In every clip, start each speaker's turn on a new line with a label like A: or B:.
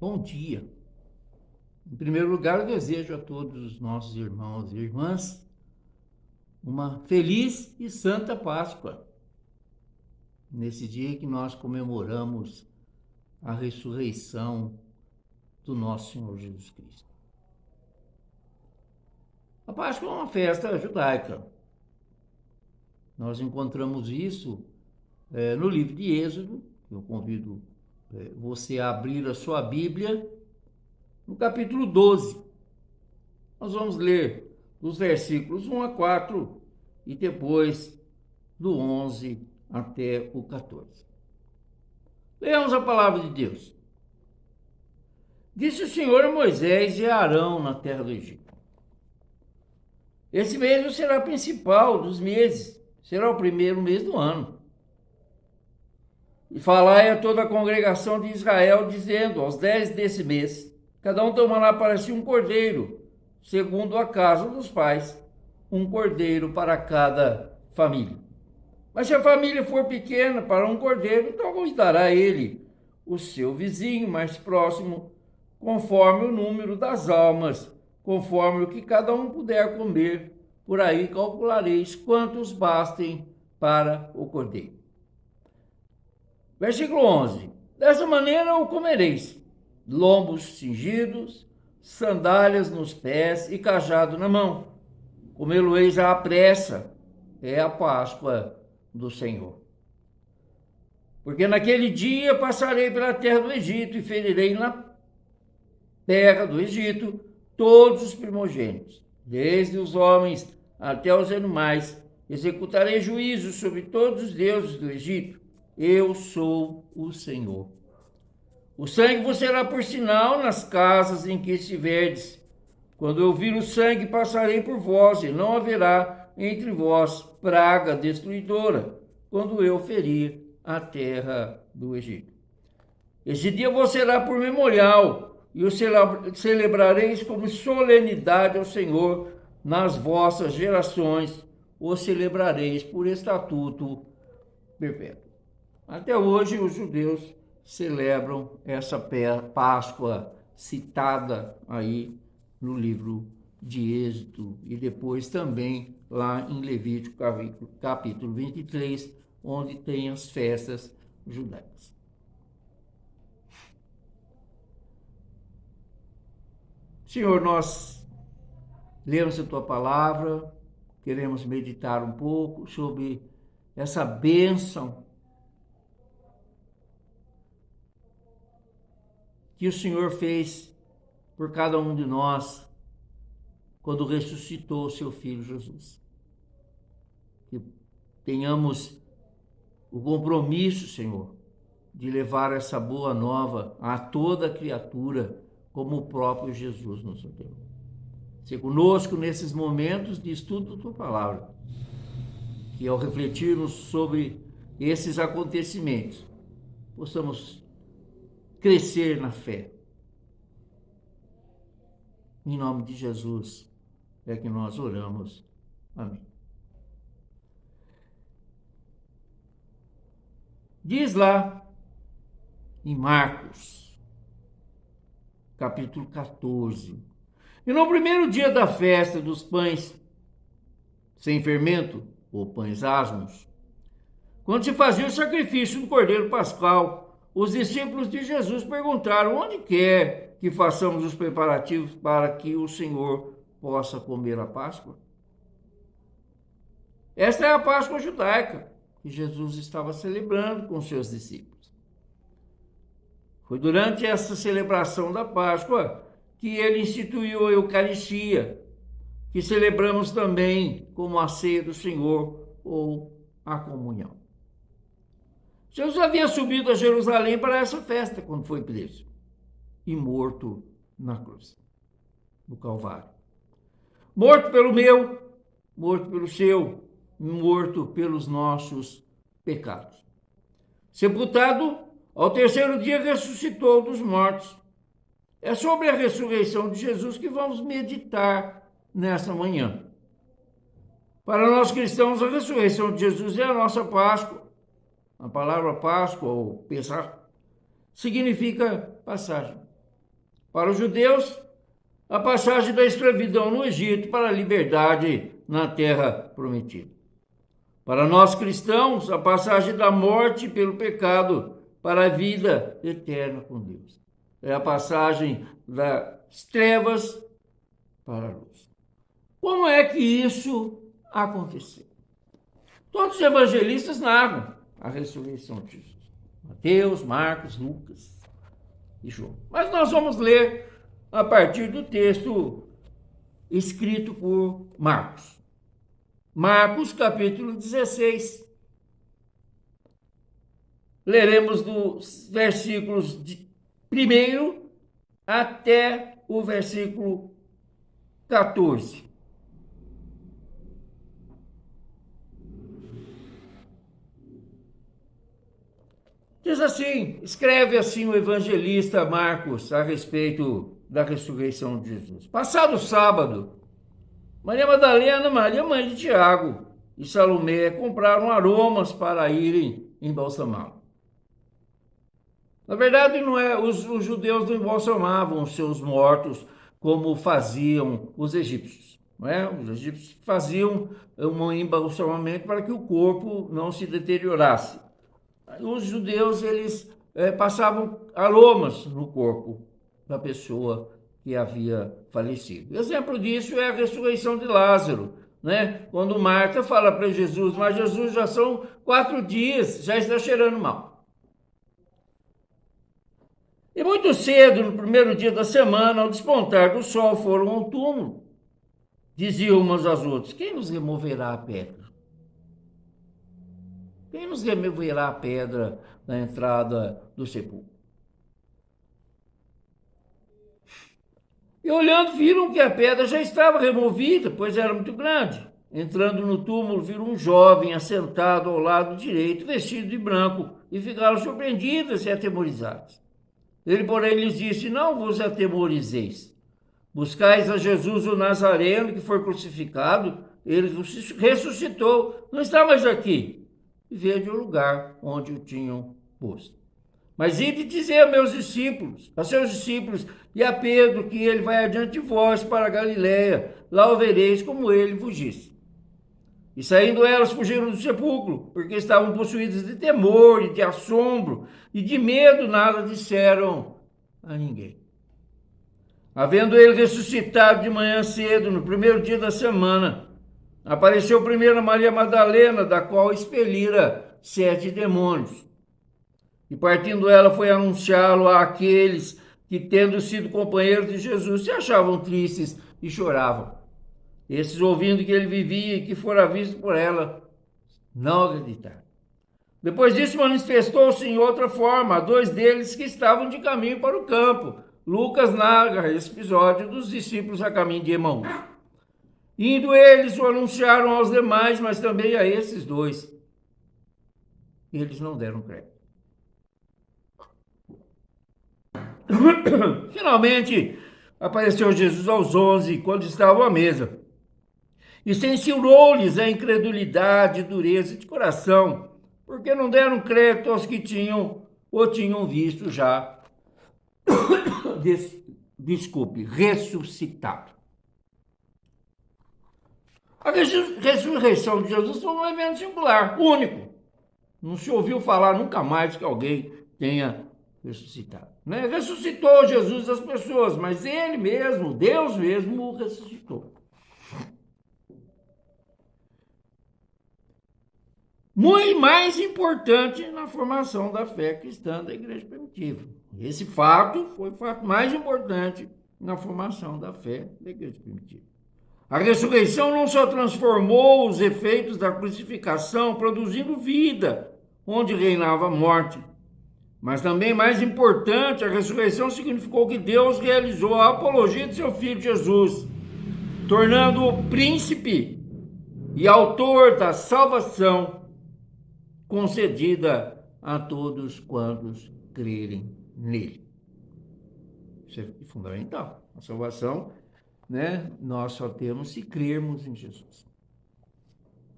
A: Bom dia. Em primeiro lugar, eu desejo a todos os nossos irmãos e irmãs uma feliz e santa Páscoa, nesse dia que nós comemoramos a ressurreição do nosso Senhor Jesus Cristo. A Páscoa é uma festa judaica. Nós encontramos isso no livro de Êxodo. Eu convido você a abrir a sua Bíblia, no capítulo 12. Nós vamos ler dos versículos 1 a 4 e depois do 11 até o 14. Leamos a palavra de Deus. Disse o Senhor a Moisés e a Arão na terra do Egito: Esse mês será o principal dos meses, será o primeiro mês do ano. E falai a toda a congregação de Israel, dizendo: aos 10 desse mês, cada um tomará para si um cordeiro, segundo a casa dos pais, um cordeiro para cada família. Mas se a família for pequena para um cordeiro, então convidará ele o seu vizinho mais próximo, conforme o número das almas, conforme o que cada um puder comer. Por aí calculareis quantos bastem para o cordeiro. Versículo 11. Dessa maneira o comereis: lombos cingidos, sandálias nos pés e cajado na mão. Comê-lo-eis à pressa, é a Páscoa do Senhor. Porque naquele dia passarei pela terra do Egito e ferirei na terra do Egito todos os primogênitos, desde os homens até os animais. Executarei juízo sobre todos os deuses do Egito. Eu sou o Senhor. O sangue vos será por sinal nas casas em que estiverdes. Quando eu vir o sangue, passarei por vós, e não haverá entre vós praga destruidora, quando eu ferir a terra do Egito. Esse dia vos será por memorial, e o celebrareis como solenidade ao Senhor nas vossas gerações, o celebrareis por estatuto perpétuo. Até hoje os judeus celebram essa Páscoa citada aí no livro de Êxodo e depois também lá em Levítico capítulo 23, onde tem as festas judaicas. Senhor, nós lemos a tua palavra, queremos meditar um pouco sobre essa bênção que o Senhor fez por cada um de nós quando ressuscitou o seu Filho Jesus. Que tenhamos o compromisso, Senhor, de levar essa boa nova a toda criatura, como o próprio Jesus nos ordenou. Se conosco nesses momentos de estudo da tua palavra, que ao refletirmos sobre esses acontecimentos, possamos crescer na fé. Em nome de Jesus é que nós oramos. Amém. Diz lá em Marcos, capítulo 14: E no primeiro dia da festa dos pães sem fermento, ou pães asmos, quando se fazia o sacrifício do cordeiro pascal, os discípulos de Jesus perguntaram: onde quer que façamos os preparativos para que o Senhor possa comer a Páscoa? Esta é a Páscoa judaica que Jesus estava celebrando com seus discípulos. Foi durante essa celebração da Páscoa que ele instituiu a Eucaristia, que celebramos também como a ceia do Senhor ou a comunhão. Jesus havia subido a Jerusalém para essa festa quando foi preso e morto na cruz, no Calvário. Morto pelo meu, morto pelo seu, morto pelos nossos pecados. Sepultado, ao terceiro dia ressuscitou dos mortos. É sobre a ressurreição de Jesus que vamos meditar nesta manhã. Para nós cristãos, a ressurreição de Jesus é a nossa Páscoa. A palavra Páscoa, ou Pessah, significa passagem. Para os judeus, a passagem da escravidão no Egito para a liberdade na terra prometida. Para nós cristãos, a passagem da morte pelo pecado para a vida eterna com Deus. É a passagem das trevas para a luz. Como é que isso aconteceu? Todos os evangelistas narram a ressurreição de Jesus. Mateus, Marcos, Lucas e João. Mas nós vamos ler a partir do texto escrito por Marcos. Marcos, capítulo 16. Leremos dos versículos de 1 até o versículo 14. Diz assim, escreve assim o evangelista Marcos a respeito da ressurreição de Jesus. Passado o sábado, Maria Madalena, Maria mãe de Tiago e Salomé compraram aromas para irem embalsamá-lo. Na verdade, não é, os judeus não embalsamavam os seus mortos como faziam os egípcios. Não é? Os egípcios faziam um embalsamamento para que o corpo não se deteriorasse. Os judeus, eles passavam aromas no corpo da pessoa que havia falecido. Exemplo disso é a ressurreição de Lázaro, né? Quando Marta fala para Jesus, mas Jesus, já são 4 dias, já está cheirando mal. E muito cedo, no primeiro dia da semana, ao despontar do sol, foram ao túmulo. Diziam umas às outras, quem nos removerá a pedra? Quem nos removerá a pedra na entrada do sepulcro? E olhando, viram que a pedra já estava removida, pois era muito grande. Entrando no túmulo, viram um jovem assentado ao lado direito, vestido de branco, e ficaram surpreendidas e atemorizadas. Ele, porém, lhes disse, não vos atemorizeis. Buscais a Jesus o Nazareno, que foi crucificado, ele ressuscitou, não está mais aqui. E vede o lugar onde o tinham posto. Mas ide dizer a meus discípulos, a seus discípulos e a Pedro, que ele vai adiante de vós para a Galiléia, lá o vereis como ele vos disse. E saindo elas fugiram do sepulcro, porque estavam possuídas de temor e de assombro, e de medo nada disseram a ninguém. Havendo ele ressuscitado de manhã cedo, no primeiro dia da semana, apareceu primeiro a Maria Madalena, da qual expelira 7 demônios. E partindo ela foi anunciá-lo àqueles que, tendo sido companheiros de Jesus, se achavam tristes e choravam. Esses, ouvindo que ele vivia e que fora visto por ela, não acreditaram. Depois disso, manifestou-se em outra forma a 2 deles que estavam de caminho para o campo. Lucas narra esse episódio dos discípulos a caminho de Emaús. Indo eles, o anunciaram aos demais, mas também a esses 2. Eles não deram crédito. Finalmente, apareceu Jesus aos 11, quando estavam à mesa, e censurou-lhes a incredulidade e dureza de coração, porque não deram crédito aos que tinham visto já, ressuscitado. A ressurreição de Jesus foi um evento singular, único. Não se ouviu falar nunca mais que alguém tenha ressuscitado. Né? Ressuscitou Jesus das pessoas, mas ele mesmo, Deus mesmo, o ressuscitou. Muito mais importante na formação da fé cristã da igreja primitiva. Esse fato foi o fato mais importante na formação da fé da igreja primitiva. A ressurreição não só transformou os efeitos da crucificação, produzindo vida, onde reinava a morte, mas também, mais importante, a ressurreição significou que Deus realizou a apologia de seu Filho Jesus, tornando-o príncipe e autor da salvação concedida a todos quantos crerem nele. Isso é fundamental. A salvação, né, nós só temos se crermos em Jesus.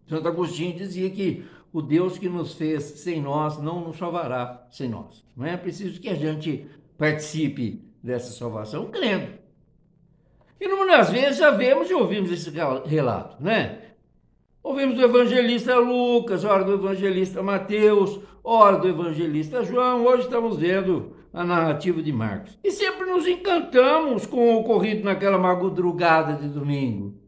A: Santo Agostinho dizia que o Deus que nos fez sem nós não nos salvará sem nós. Não é preciso que a gente participe dessa salvação crendo. Inúmeras vezes já vemos e ouvimos esse relato, né? Ouvimos do evangelista Lucas, ora do evangelista Mateus, ora do evangelista João, hoje estamos vendo a narrativa de Marcos. E sempre nos encantamos com o ocorrido naquela madrugada de domingo.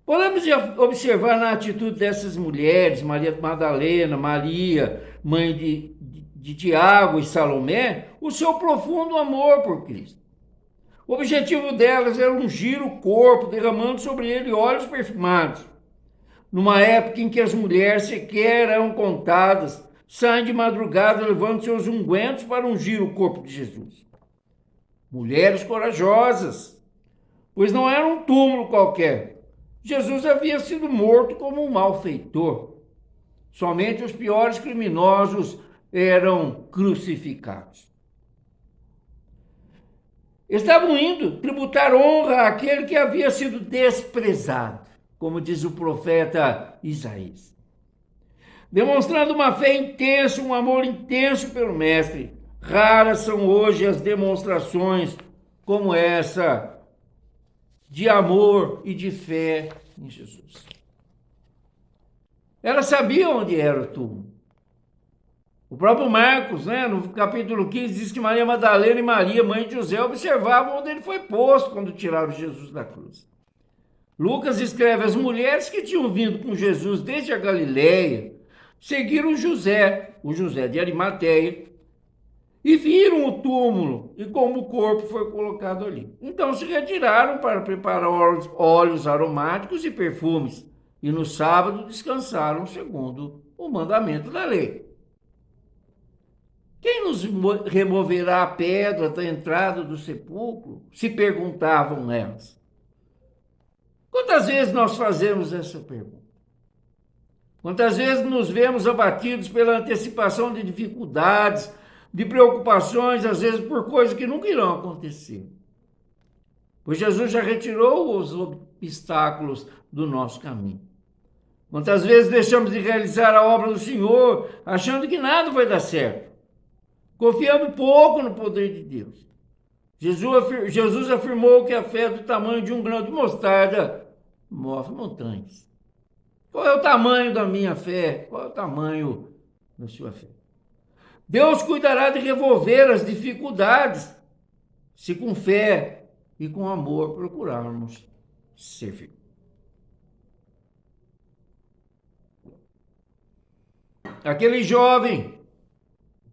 A: Podemos observar na atitude dessas mulheres, Maria Madalena, Maria, mãe de Tiago e Salomé, o seu profundo amor por Cristo. O objetivo delas era ungir o corpo, derramando sobre ele óleos perfumados. Numa época em que as mulheres sequer eram contadas, saem de madrugada levando seus ungüentos para ungir o corpo de Jesus. Mulheres corajosas, pois não era um túmulo qualquer. Jesus havia sido morto como um malfeitor. Somente os piores criminosos eram crucificados. Estavam indo tributar honra àquele que havia sido desprezado, como diz o profeta Isaías. Demonstrando uma fé intensa, um amor intenso pelo Mestre. Raras são hoje as demonstrações como essa de amor e de fé em Jesus. Ela sabia onde era o túmulo. O próprio Marcos, no capítulo 15, diz que Maria Madalena e Maria, mãe de José, observavam onde ele foi posto quando tiraram Jesus da cruz. Lucas escreve: as mulheres que tinham vindo com Jesus desde a Galileia seguiram José, o José de Arimateia, e viram o túmulo e como o corpo foi colocado ali. Então se retiraram para preparar óleos aromáticos e perfumes, e no sábado descansaram segundo o mandamento da lei. Quem nos removerá a pedra da entrada do sepulcro? Se perguntavam elas. Quantas vezes nós fazemos essa pergunta? Quantas vezes nos vemos abatidos pela antecipação de dificuldades, de preocupações, às vezes por coisas que nunca irão acontecer? Pois Jesus já retirou os obstáculos do nosso caminho. Quantas vezes deixamos de realizar a obra do Senhor, achando que nada vai dar certo, confiando pouco no poder de Deus. Jesus afirmou que a fé do tamanho de um grão de mostarda move montanhas. Qual é o tamanho da minha fé? Qual é o tamanho da sua fé? Deus cuidará de resolver as dificuldades, se com fé e com amor procurarmos servir. Aquele jovem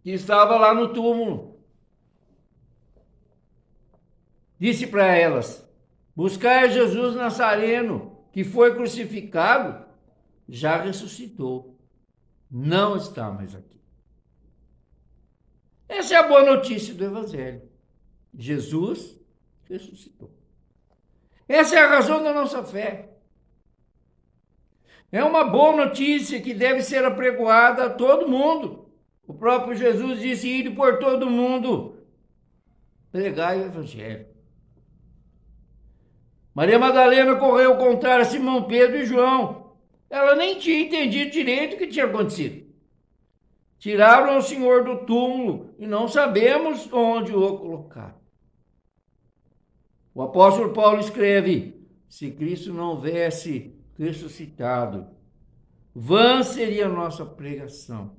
A: que estava lá no túmulo disse para elas: buscai Jesus Nazareno, que foi crucificado, já ressuscitou, não está mais aqui. Essa é a boa notícia do Evangelho. Jesus ressuscitou. Essa é a razão da nossa fé. É uma boa notícia que deve ser apregoada a todo mundo. O próprio Jesus disse: ide por todo mundo, pregai o Evangelho. Maria Madalena correu contar a Simão Pedro e João. Ela nem tinha entendido direito o que tinha acontecido. Tiraram o Senhor do túmulo e não sabemos onde o colocar. O apóstolo Paulo escreve: se Cristo não houvesse ressuscitado, vã seria a nossa pregação,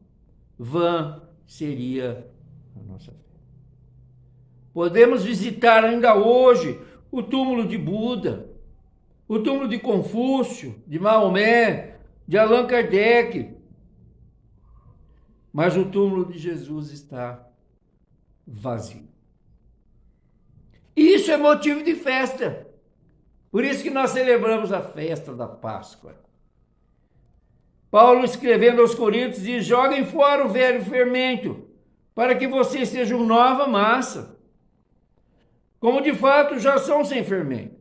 A: vã seria a nossa fé. Podemos visitar ainda hoje o túmulo de Buda, o túmulo de Confúcio, de Maomé, de Allan Kardec, mas o túmulo de Jesus está vazio. Isso é motivo de festa. Por isso que nós celebramos a festa da Páscoa. Paulo, escrevendo aos Coríntios, diz: joguem fora o velho fermento, para que vocês sejam nova massa, como de fato já são sem fermento.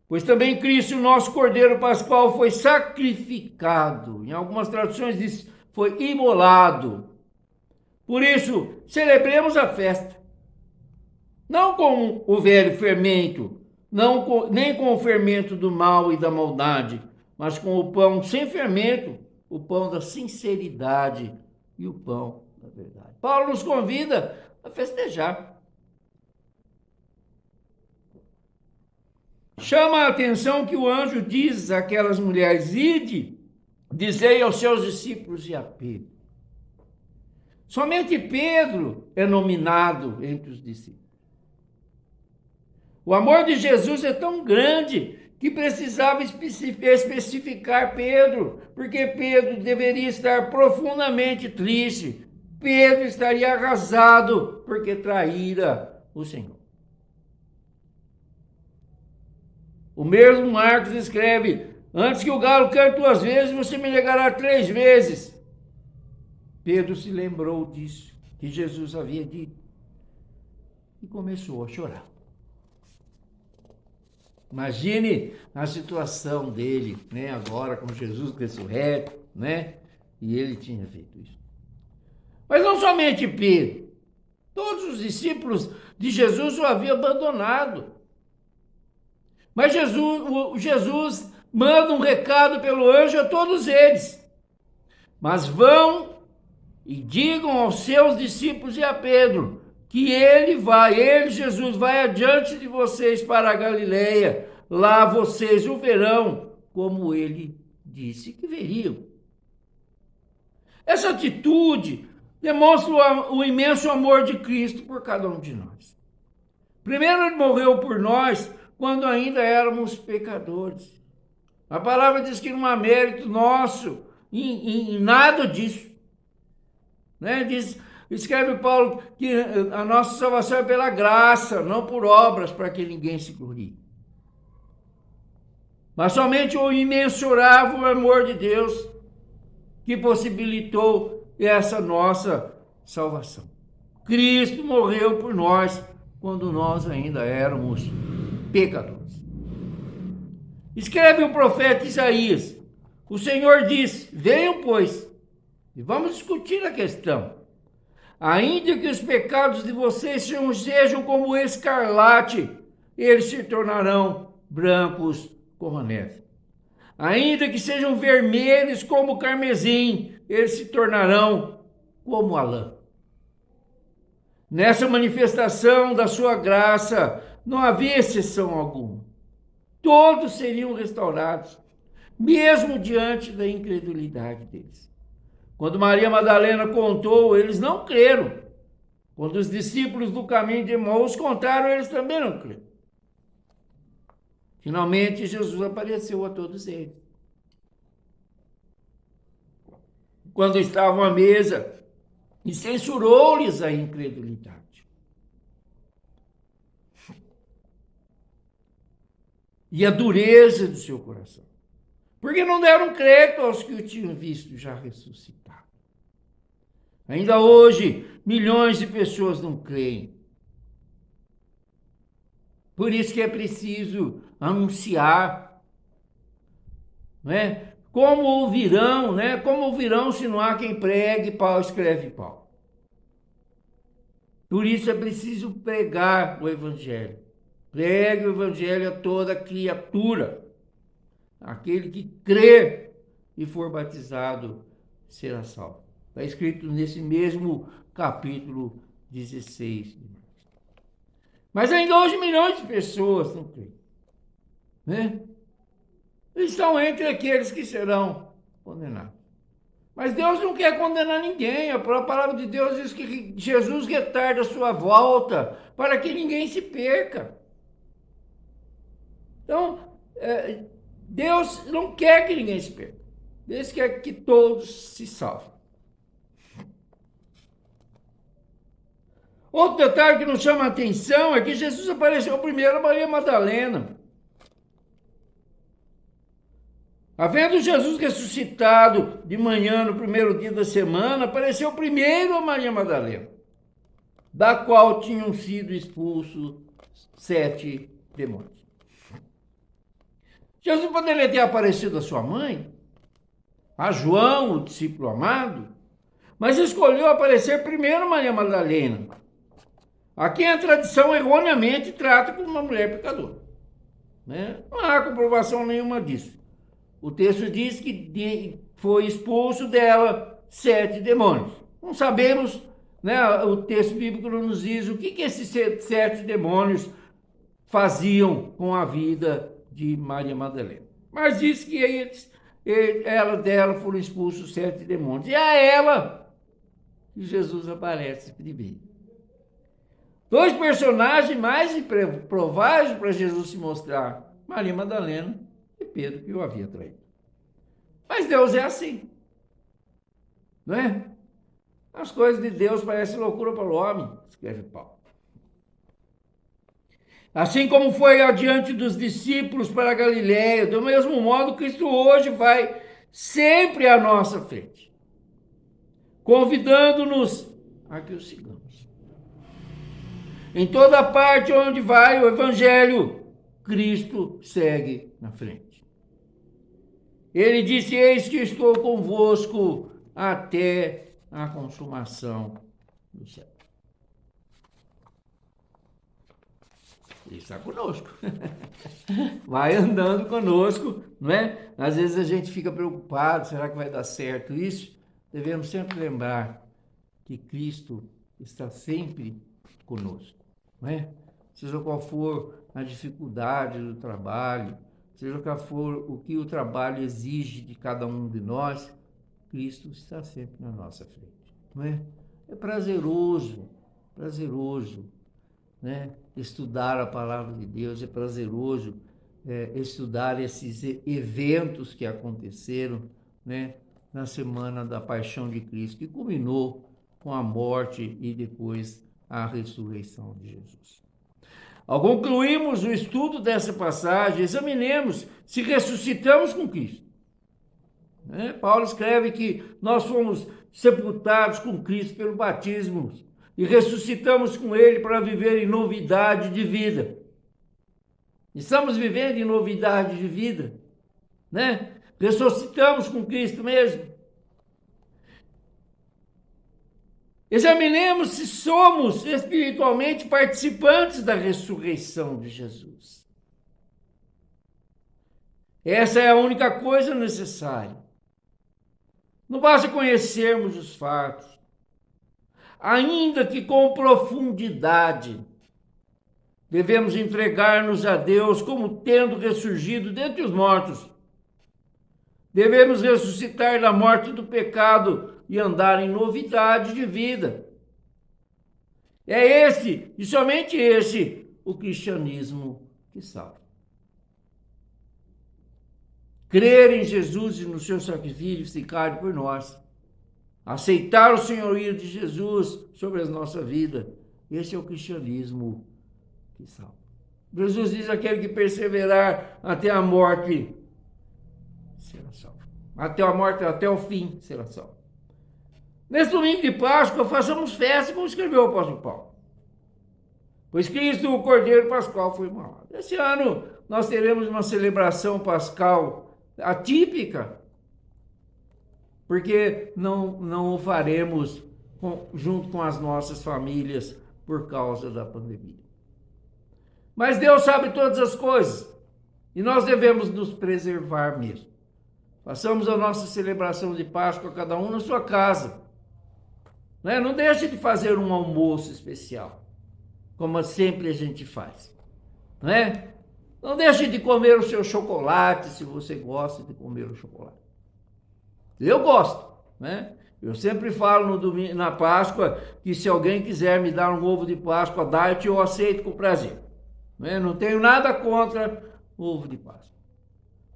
A: Pois também Cristo, nosso Cordeiro Pascual, foi sacrificado. Em algumas traduções diz: foi imolado. Por isso, celebremos a festa. Não com o velho fermento, nem com o fermento do mal e da maldade, mas com o pão sem fermento, o pão da sinceridade e o pão da verdade. Paulo nos convida a festejar. Chama a atenção que o anjo diz àquelas mulheres: ide, dizei aos seus discípulos e a Pedro. Somente Pedro é nominado entre os discípulos. O amor de Jesus é tão grande que precisava especificar Pedro, porque Pedro deveria estar profundamente triste. Pedro estaria arrasado porque traíra o Senhor. O mesmo Marcos escreve: antes que o galo cante 2 vezes, você me negará 3 vezes. Pedro se lembrou disso, que Jesus havia dito, e começou a chorar. Imagine a situação dele, né, agora com Jesus ressurreto, né? E ele tinha feito isso. Mas não somente Pedro, todos os discípulos de Jesus o haviam abandonado. Mas Jesus manda um recado pelo anjo a todos eles. Mas vão e digam aos seus discípulos e a Pedro que Jesus, vai adiante de vocês para a Galileia. Lá vocês o verão, como ele disse que veriam. Essa atitude demonstra o imenso amor de Cristo por cada um de nós. Primeiro, ele morreu por nós quando ainda éramos pecadores. A palavra diz que não há mérito nosso em nada disso. Né? Escreve Paulo que a nossa salvação é pela graça, não por obras, para que ninguém se glorie. Mas somente o imensurável amor de Deus que possibilitou essa nossa salvação. Cristo morreu por nós quando nós ainda éramos pecadores. Escreve o profeta Isaías: o Senhor diz: venham, pois, e vamos discutir a questão. Ainda que os pecados de vocês sejam como escarlate, eles se tornarão brancos como a neve. Ainda que sejam vermelhos como o carmesim, eles se tornarão como a lã. Nessa manifestação da sua graça, não havia exceção alguma. Todos seriam restaurados, mesmo diante da incredulidade deles. Quando Maria Madalena contou, eles não creram. Quando os discípulos do caminho de Emaús contaram, eles também não creram. Finalmente, Jesus apareceu a todos eles. Quando estavam à mesa, e censurou-lhes a incredulidade. E a dureza do seu coração. Porque não deram crédito aos que o tinham visto já ressuscitado. Ainda hoje, milhões de pessoas não creem. Por isso que é preciso anunciar, né? Como ouvirão, né? Como ouvirão se não há quem pregue, Paulo escreve Paulo. Por isso é preciso pregar o evangelho. Pregue o evangelho a toda criatura. Aquele que crê e for batizado será salvo. Está escrito nesse mesmo capítulo 16. Mas ainda hoje milhões de pessoas não creem. Né? Estão entre aqueles que serão condenados. Mas Deus não quer condenar ninguém. A palavra de Deus diz que Jesus retarda a sua volta para que ninguém se perca. Então, Deus não quer que ninguém se perca. Deus quer que todos se salvem. Outro detalhe que nos chama a atenção é que Jesus apareceu primeiro a Maria Madalena. Havendo Jesus ressuscitado de manhã no primeiro dia da semana, apareceu primeiro a Maria Madalena, da qual tinham sido expulsos 7 demônios. Jesus poderia ter aparecido a sua mãe, a João, o discípulo amado, mas escolheu aparecer primeiro a Maria Madalena, a quem a tradição erroneamente trata como uma mulher pecadora. Né? Não há comprovação nenhuma disso. O texto diz que foi expulso dela 7 demônios. Não sabemos, né? O texto bíblico não nos diz o que esses 7 demônios faziam com a vida de Maria Madalena. Mas diz que dela foram expulsos 7 demônios. E a ela que Jesus aparece primeiro. 2 personagens mais prováveis para Jesus se mostrar: Maria Madalena e Pedro, que o havia traído. Mas Deus é assim, não é? As coisas de Deus parecem loucura para o homem, escreve Paulo. Assim como foi adiante dos discípulos para a Galiléia, do mesmo modo Cristo hoje vai sempre à nossa frente, convidando-nos a que o sigamos. Em toda parte onde vai o Evangelho, Cristo segue na frente. Ele disse: eis que estou convosco até a consumação do século. Ele está conosco. Vai andando conosco, não é? Às vezes a gente fica preocupado, será que vai dar certo isso? Devemos sempre lembrar que Cristo está sempre conosco, não é? Seja qual for a dificuldade do trabalho, seja qual for o que o trabalho exige de cada um de nós, Cristo está sempre na nossa frente, não é? É prazeroso, né? Estudar a palavra de Deus, é prazeroso estudar esses eventos que aconteceram, né, na semana da paixão de Cristo, que culminou com a morte e depois a ressurreição de Jesus. Ao concluirmos o estudo dessa passagem, examinemos se ressuscitamos com Cristo. Paulo escreve que nós fomos sepultados com Cristo pelo batismo e ressuscitamos com Ele para viver em novidade de vida. Estamos vivendo em novidade de vida, né? Ressuscitamos com Cristo mesmo. Examinemos se somos espiritualmente participantes da ressurreição de Jesus. Essa é a única coisa necessária. Não basta conhecermos os fatos, ainda que com profundidade. Devemos entregar-nos a Deus como tendo ressurgido dentre os mortos. Devemos ressuscitar da morte do pecado e andar em novidade de vida. É esse, e somente esse, o cristianismo que salva. Crer em Jesus e no seu sacrifício ficado por nós. Aceitar o senhorio de Jesus sobre a nossa vida. Esse é o cristianismo que salva. Jesus diz: aquele que perseverar até a morte será salvo. Até a morte, até o fim, será salvo. Nesse domingo de Páscoa, façamos festa, como escreveu o apóstolo Paulo. Pois Cristo, o Cordeiro Pascal, foi imolado. Esse ano nós teremos uma celebração pascal atípica, porque não o faremos junto com as nossas famílias por causa da pandemia. Mas Deus sabe todas as coisas e nós devemos nos preservar mesmo. Façamos a nossa celebração de Páscoa, cada um na sua casa. Não deixe de fazer um almoço especial, como sempre a gente faz. Não deixe de comer o seu chocolate, se você gosta de comer o chocolate. Eu gosto, Eu sempre falo no domingo, na Páscoa, que se alguém quiser me dar um ovo de Páscoa diet, eu aceito com prazer. Não tenho nada contra o ovo de Páscoa.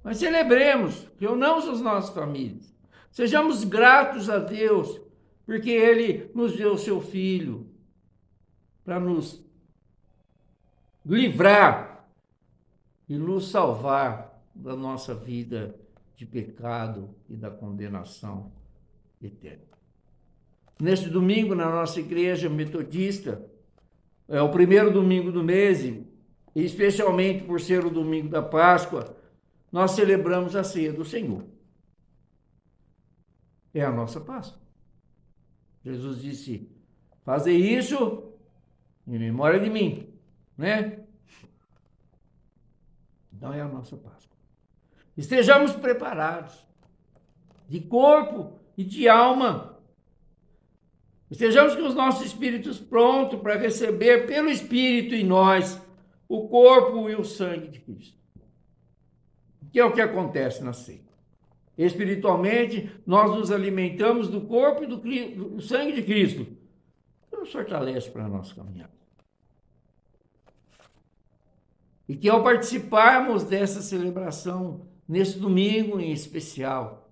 A: Mas celebremos, reunamos as nossas famílias. Sejamos gratos a Deus, porque Ele nos deu o seu Filho para nos livrar e nos salvar da nossa vida de pecado e da condenação eterna. Neste domingo, na nossa igreja metodista, é o primeiro domingo do mês, e especialmente por ser o domingo da Páscoa, nós celebramos a ceia do Senhor. É a nossa Páscoa. Jesus disse: fazei isso em memória de mim, Então é a nossa Páscoa. Estejamos preparados, de corpo e de alma. Estejamos com os nossos espíritos prontos para receber pelo Espírito em nós o corpo e o sangue de Cristo. Que é o que acontece na ceia. Espiritualmente, nós nos alimentamos do corpo e do sangue de Cristo, que nos fortalece para a nossa caminhada. E que ao participarmos dessa celebração, nesse domingo em especial,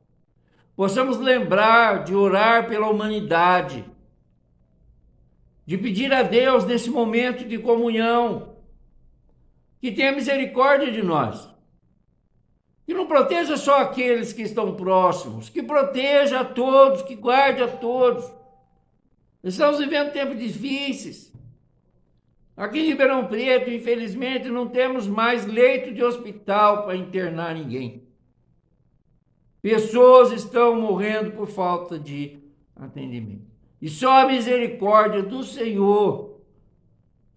A: possamos lembrar de orar pela humanidade, de pedir a Deus nesse momento de comunhão, que tenha misericórdia de nós, que não proteja só aqueles que estão próximos, que proteja a todos, que guarde a todos. Estamos vivendo tempos difíceis. Aqui em Ribeirão Preto, infelizmente, não temos mais leito de hospital para internar ninguém. Pessoas estão morrendo por falta de atendimento. E só a misericórdia do Senhor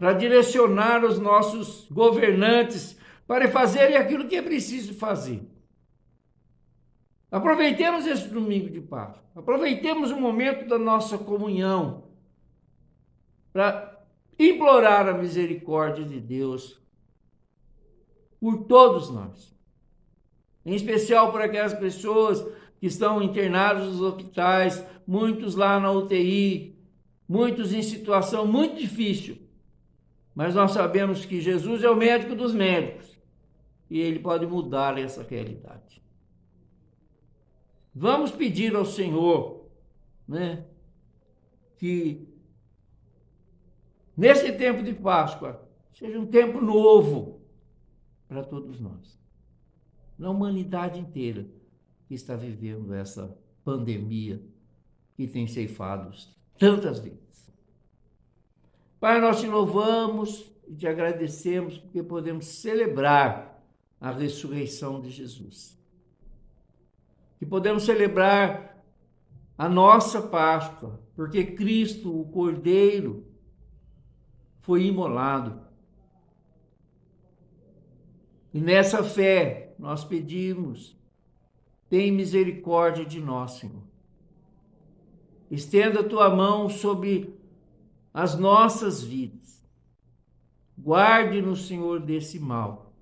A: para direcionar os nossos governantes para fazerem aquilo que é preciso fazer. Aproveitemos esse domingo de Páscoa. Aproveitemos o momento da nossa comunhão para implorar a misericórdia de Deus por todos nós. Em especial por aquelas pessoas que estão internadas nos hospitais, muitos lá na UTI, muitos em situação muito difícil. Mas nós sabemos que Jesus é o médico dos médicos e Ele pode mudar essa realidade. Vamos pedir ao Senhor, que nesse tempo de Páscoa seja um tempo novo para todos nós, na humanidade inteira que está vivendo essa pandemia que tem ceifado tantas vidas. Pai, nós te louvamos e te agradecemos porque podemos celebrar a ressurreição de Jesus. Que podemos celebrar a nossa Páscoa, porque Cristo, o Cordeiro, foi imolado. E nessa fé nós pedimos, tem misericórdia de nós, Senhor. Estenda a tua mão sobre as nossas vidas. Guarde-nos, Senhor, desse mal.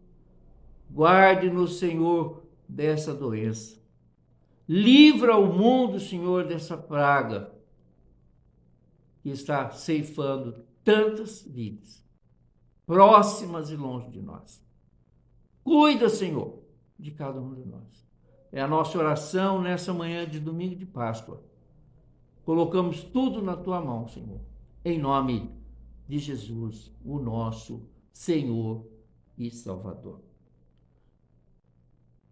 A: Guarde-nos, Senhor, dessa doença. Livra o mundo, Senhor, dessa praga que está ceifando tantas vidas, próximas e longe de nós. Cuida, Senhor, de cada um de nós. É a nossa oração nessa manhã de domingo de Páscoa. Colocamos tudo na tua mão, Senhor, em nome de Jesus, o nosso Senhor e Salvador,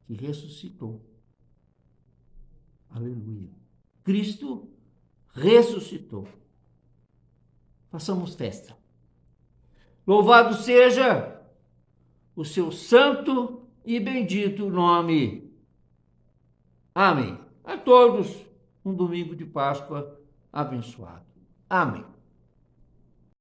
A: que ressuscitou. Aleluia. Cristo ressuscitou. Façamos festa. Louvado seja o seu santo e bendito nome. Amém. A todos um domingo de Páscoa abençoado. Amém.